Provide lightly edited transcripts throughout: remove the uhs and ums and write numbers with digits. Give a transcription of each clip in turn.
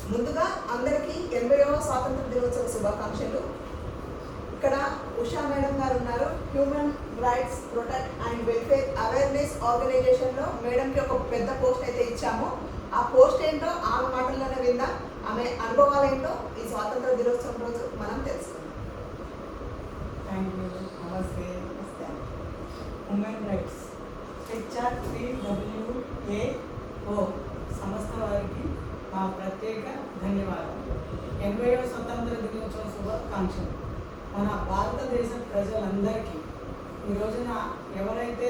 ముందుగా అందరికీ 80వ స్వాతంత్ర దినోత్సవ శుభాకాంక్షలు. ఇక్కడ ఉషా మేడం గారు ఉన్నారు. Human rights protect and welfare awareness ఆర్గనైజేషన్లో మేడంకి ఒక పెద్ద పోస్ట్ అయితే ఇచ్చాము. ఆ పోస్ట్ ఏంటో ఆమె మాటల్లోనే విందాం. ఆమె అనుభవాలు ఏంటో ఈ స్వాతంత్ర దినోత్సవం రోజు మనం తెలుసుకుందాం. నమస్తే. హ్యూమన్ రైట్స్ HR 3WAO సంస్థ వారికి మా ప్రత్యేక ధన్యవాదాలు. 80వ స్వతంత్ర దినోత్సవ శుభాకాంక్షలు. మన భారతదేశ ప్రజలందరికీ ఈ రోజున ఎవరైతే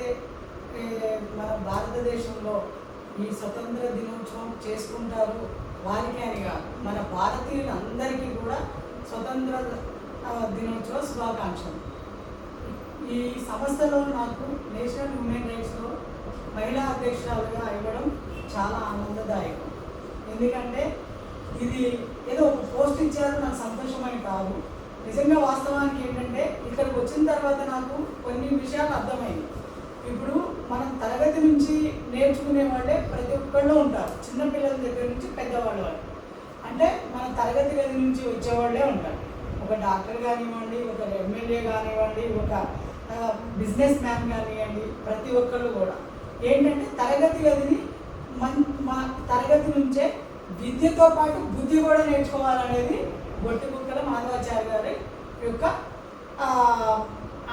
మన భారతదేశంలో ఈ స్వతంత్ర దినోత్సవం చేసుకుంటారో వారికి అని కాదు, మన భారతీయులందరికీ కూడా స్వతంత్ర దినోత్సవ శుభాకాంక్షలు. ఈ సంస్థలో నాకు నేషనల్ హ్యూమన్ రైట్స్లో మహిళా అధ్యక్షురాలుగా ఇవ్వడం చాలా ఆనందదాయకం. ఎందుకంటే ఇది ఏదో ఒక పోస్ట్ ఇచ్చారు నాకు సంతోషమని కాదు. నిజంగా వాస్తవానికి ఏంటంటే ఇక్కడికి వచ్చిన తర్వాత నాకు కొన్ని విషయాలు అర్థమైంది. ఇప్పుడు మనం తరగతి నుంచి నేర్చుకునే వాళ్ళే ప్రతి ఒక్కళ్ళు ఉంటారు, చిన్నపిల్లల దగ్గర నుంచి పెద్దవాళ్ళ వాళ్ళు. అంటే మన తరగతి గది నుంచి వచ్చేవాళ్ళే ఉంటారు. ఒక డాక్టర్ కానివ్వండి, ఒక ఎమ్మెల్యే కానివ్వండి, ఒక బిజినెస్ మ్యాన్ కానివ్వండి, ప్రతి ఒక్కళ్ళు కూడా ఏంటంటే తరగతి గదిని మా తరగతి నుంచే విద్యతో పాటు బుద్ధి కూడా నేర్చుకోవాలనేది గొట్టికుక్కల మాధవాచార్య గారి యొక్క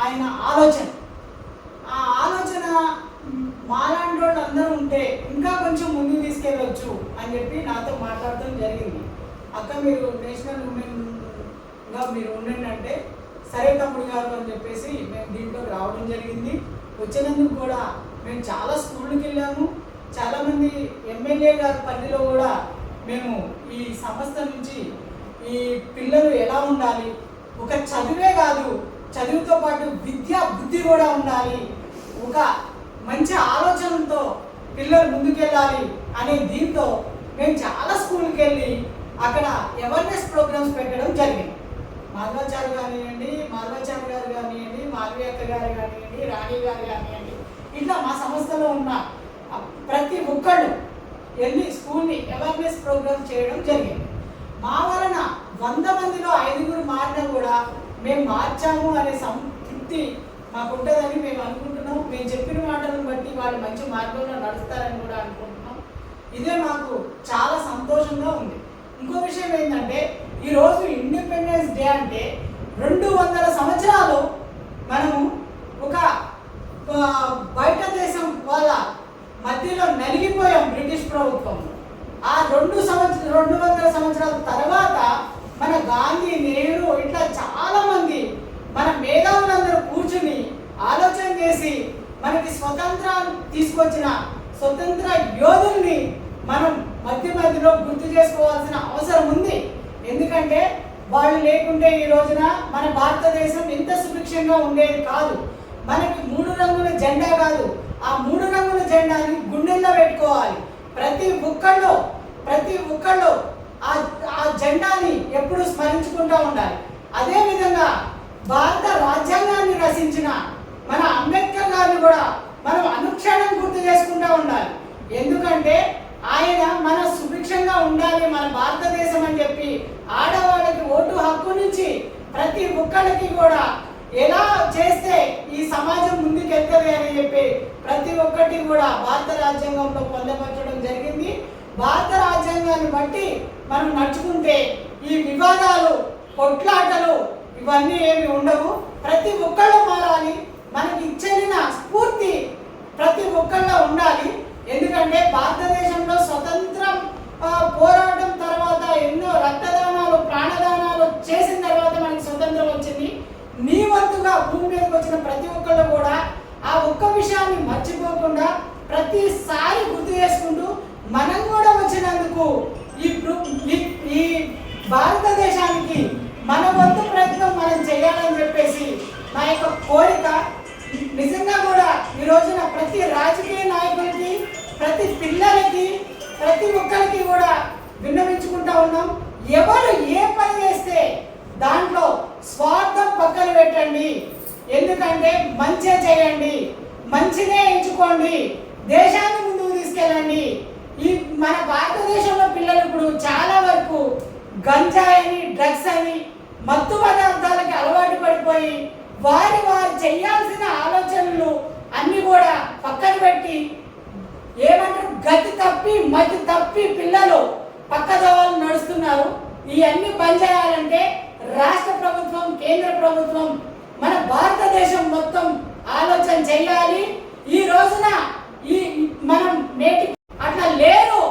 ఆయన ఆలోచన. ఆ ఆలోచన మాలాంటి వాళ్ళు అందరూ ఉంటే ఇంకా కొంచెం ముందుకు తీసుకెళ్ళవచ్చు అని చెప్పి నాతో మాట్లాడటం జరిగింది. అక్క మీరు నేషనల్ ఉమెన్గా మీరు ఉండండి అంటే సరే తమ్ముడు గారు అని చెప్పేసి మేము దీంట్లోకి రావడం జరిగింది. వచ్చినందుకు కూడా మేము చాలా స్కూళ్ళకి వెళ్ళాము. చాలామంది ఎమ్మెల్యే గారి పనిలో కూడా మేము ఈ సంస్థ నుంచి ఈ పిల్లలు ఎలా ఉండాలి, ఒక చదువే కాదు చదువుతో పాటు విద్యా బుద్ధి కూడా ఉండాలి, ఒక మంచి ఆలోచనతో పిల్లలు ముందుకెళ్ళాలి అనే దీంతో మేము చాలా స్కూల్కి వెళ్ళి అక్కడ అవేర్నెస్ ప్రోగ్రామ్స్ పెట్టడం జరిగింది. మాధవాచార్య కానివ్వండి, మాధవాచార్య గారు కానివ్వండి, మాధవి అక్క గారు కానివ్వండి, రాణి గారు కానివ్వండి, ఇట్లా మా సంస్థలో ఉన్న ప్రతి ఒక్కళ్ళు వెళ్ళి స్కూల్ని అవేర్నెస్ ప్రోగ్రామ్ చేయడం జరిగింది. మా వలన 100 మందిలో 5గురు మారినా కూడా మేము మార్చాము అనే సంతృప్తి మాకు ఉంటుందని మేము అనుకుంటున్నాం. మేము చెప్పిన మాటలను బట్టి వాళ్ళు మంచి మార్గంలో నడుస్తారని కూడా అనుకుంటున్నాం. ఇదే మాకు చాలా సంతోషంగా ఉంది. ఇంకో విషయం ఏంటంటే ఈరోజు ఇండిపెండెన్స్ డే అంటే 200 సంవత్సరాలు మనము ఒక బయట దేశం వాళ్ళ మధ్యలో నలిగిపోయాం బ్రిటిష్ ప్రభుత్వంలో. ఆ 200 సంవత్సరాల తర్వాత మన గాంధీ, నెహ్రూ ఇట్లా చాలామంది మన మేధావులందరూ కూర్చుని ఆలోచన చేసి మనకి స్వతంత్రాన్ని తీసుకొచ్చిన స్వతంత్ర యోధుల్ని మనం మధ్యలో గుర్తు చేసుకోవాల్సిన అవసరం ఉంది. ఎందుకంటే వాళ్ళు లేకుంటే ఈ రోజున మన భారతదేశం ఇంత సుభిక్షంగా ఉండేది కాదు. మనకి 3 రంగుల జెండా కాదు, ఆ 3 రంగుల జెండాని గుండెల్లో పెట్టుకోవాలి. ప్రతి ఒక్కళ్ళు ఆ జెండాని ఎప్పుడు స్మరించుకుంటూ ఉండాలి. అదేవిధంగా భారత రాజ్యాంగాన్ని రచించిన మన అంబేద్కర్ గారిని కూడా మనం అనుక్షణం గుర్తు చేసుకుంటూ ఉండాలి. ఎందుకంటే ఆయన మన సుభిక్షంగా ఉండాలి మన భారతదేశం అని చెప్పి ఆడవాళ్ళకి ఓటు హక్కు నుంచి ప్రతి ఒక్కరికి కూడా ఎలా చేస్తే ఈ సమాజం ముందుకెళ్తుంది అని చెప్పి ప్రతి ఒక్కటి కూడా భారత రాజ్యాంగంలో పొందపరచడం జరిగింది. భారత రాజ్యాంగాన్ని బట్టి మనం నడుచుకుంటే ఈ వివాదాలు, కొట్లాటలు ఇవన్నీ ఏమి ఉండవు. ప్రతి ఒక్కళ్ళు మారాలి. మనకి ఇచ్చిన స్ఫూర్తి ప్రతి ఒక్కళ్ళలో ఉండాలి. ఎందుకంటే భారతదేశంలో స్వతంత్రం పోరాటం తర్వాత ఎన్నో రక్తదానాలు, ప్రాణదానాలు చేసిన తర్వాత మనకి స్వతంత్రం వచ్చింది. నీ వంతుగా భూమి మీదకి వచ్చిన ప్రతి ఒక్కళ్ళు కూడా ఆ ఒక్క విషయాన్ని మర్చిపోకుండా ప్రతిసారి గుర్తు చేసుకుంటూ మనం కూడా వచ్చినందుకు ఈ భారతదేశానికి మన వంతు ప్రయత్నం మనం చేయాలని చెప్పేసి నా యొక్క కోరిక. నిజంగా కూడా ఈ రోజున ప్రతి రాజకీయ నాయకులకి, ప్రతి పిల్లలకి, ప్రతి ఒక్కరికి కూడా విన్నవించుకుంటా ఉన్నాం. ఎవరు ఏ పని చేస్తే దాంట్లో స్వార్థం పక్కన పెట్టండి. ఎందుకంటే మంచి చేయండి, మంచినే ఎంచుకోండి, దేశాన్ని ముందుకు తీసుకెళ్ళండి. ఈ మన భారతదేశంలో పిల్లలు ఇప్పుడు చాలా వరకు గంజాయి డ్రగ్స్ అని మత్తు పదార్థాలకి అలవాటు పడిపోయి వారు చేయాల్సిన ఆలోచనలు అన్ని కూడా పక్కన పెట్టి ఏమంటారు గతి తప్పి మతి తప్పి పిల్లలు పక్కదోవలు నడుస్తున్నారు. ఇవన్నీ బంద్ చేయాలంటే రాష్ట్ర ప్రభుత్వం, కేంద్ర ప్రభుత్వం, మన భారతదేశం మొత్తం ఆలోచన చేయాలి. ఈ రోజున మనం నేటి అట్లా లేరు.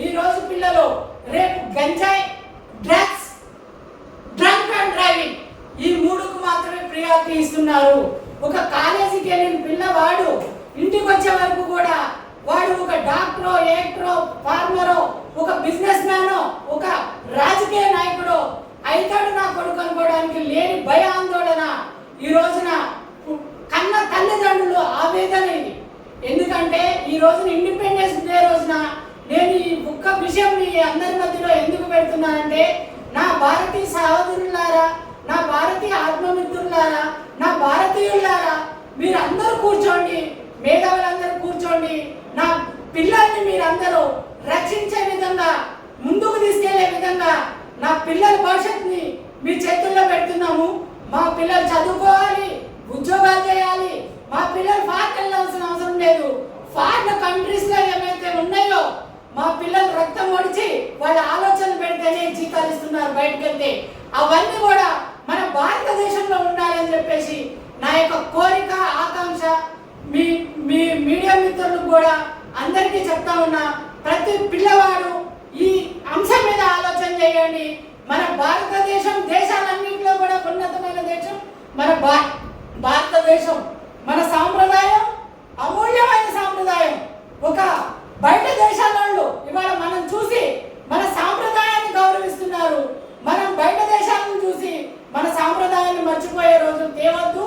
ఈ రోజు పిల్లలు రేపు గంజాయి, డ్రగ్స్, డ్రంక్ అండ్ డ్రైవింగ్ ఈ మూడుకు మాత్రమే ప్రియారిటీ ఇస్తున్నారు. ఒక కాలేజీకి వెళ్ళిన పిల్లవాడు ఇంటికి వచ్చే వరకు కూడా వాడు ఒక డాక్టరో, యాక్టరో, ఫార్మరో, ఒక బిజినెస్ మ్యానో, ఒక రాజకీయ నాయకుడో అయితాడు నా కొడుకు అనుకోవడానికి లేని భయ ఆందోళన ఈ రోజున కన్న తల్లిదండ్రులు ఆవేదన ఇది. ఎందుకంటే ఈ రోజున ఇండిపెండెన్స్ డే రోజున నేను ఈ ఒక్క విషయం మీ అందరి మధ్యలో ఎందుకు పెడుతున్నానంటే, నా భారతీయ సహోదరులారా, నా భారతీయ ఆత్మమిత్రులారా, నా భారతీయులారా, మీరందరూ కూర్చోండి, మేధావులందరూ కూర్చోండి. నా పిల్లల్ని మీరందరూ రక్షించే విధంగా, ముందుకు తీసుకెళ్లే విధంగా నా పిల్లల భవిష్యత్తుని మీ చేతుల్లో పెడుతున్నాము. మా పిల్లలు చదువుకోవాలి, ఉద్యోగాలు చేయాలి. మా పిల్లలు ఫారెన్ వెళ్ళాల్సిన అవసరం లేదు. ఫారెన్ కంట్రీస్ లో ఏమైతే ఉన్నాయో మా పిల్లలు రక్తం ఒడిచి వాళ్ళ ఆలోచన పెడితేనే జీతాలు ఇస్తున్నారు బయటకు వెళ్తే. అవన్నీ కూడా మన భారతదేశంలో ఉండాలని చెప్పేసి నా యొక్క కోరిక, ఆకాంక్ష. మీ మీ మీడియా మిత్రులకు కూడా అందరికీ చెప్తా ఉన్నా, ప్రతి పిల్లవాడు ఈ అంశం మీద ఆలోచన చేయండి. మన భారతదేశం దేశాలన్నింటిలో కూడా ఉన్నతమైన దేశం మన భారతదేశం. మన సాంప్రదాయం అమూల్యమైన సాంప్రదాయం. ఒక బయట దేశాల వాళ్ళు ఇవాళ మనం చూసి మన సాంప్రదాయాన్ని గౌరవిస్తున్నారు. మనం బయట దేశాలను చూసి మన సాంప్రదాయాన్ని మర్చిపోయే రోజు తేవద్దు.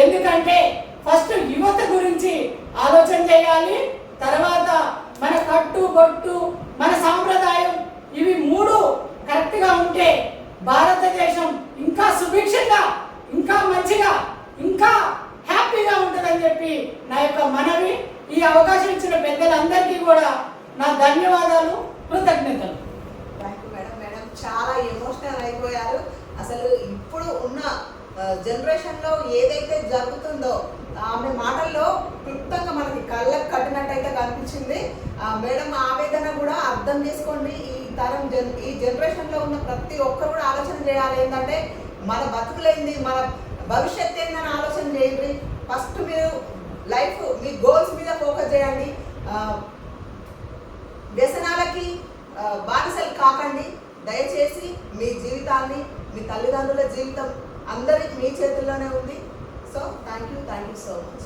ఎందుకంటే ఫస్ట్ యువత గురించి ఆలోచన చేయాలి. తర్వాత మన కట్టు బొట్టు, మన సాంప్రదాయం, ఇవి మూడు కరెక్ట్ గా ఉంటే భారతదేశం ఇంకా సుభిక్షంగా, ఇంకా మంచిగా, ఇంకా హ్యాపీగా ఉంటుందని చెప్పి నా యొక్క మనవి. ఈ అవకాశం ఇచ్చిన పెద్దలందరికీ కూడా నా ధన్యవాదాలు, కృతజ్ఞతలు. Thank you madam. మేడం చాలా ఎమోషనల్ అయిపోయారు. అసలు ఇప్పుడు ఉన్న జనరేషన్లో ఏదైతే జరుగుతుందో ఆమె మాటల్లో క్లుప్తంగా మనకి కళ్ళకు కట్టినట్టయితే కనిపించింది. మేడం ఆవేదన కూడా అర్థం చేసుకోండి. ఈ జనరేషన్లో ఉన్న ప్రతి ఒక్కరు కూడా ఆలోచన చేయాలి. ఏంటంటే మన బతుకులేంది, మన భవిష్యత్తు ఏందని ఆలోచన చేయండి. ఫస్ట్ మీరు లైఫ్, మీ గోల్స్ మీద ఫోకస్ చేయండి. వ్యసనాలకి బానిసలు కాకండి. దయచేసి మీ జీవితాన్ని, మీ తల్లిదండ్రుల జీవితం అందరికి మీ చేతుల్లోనే ఉంది. So thank you so much.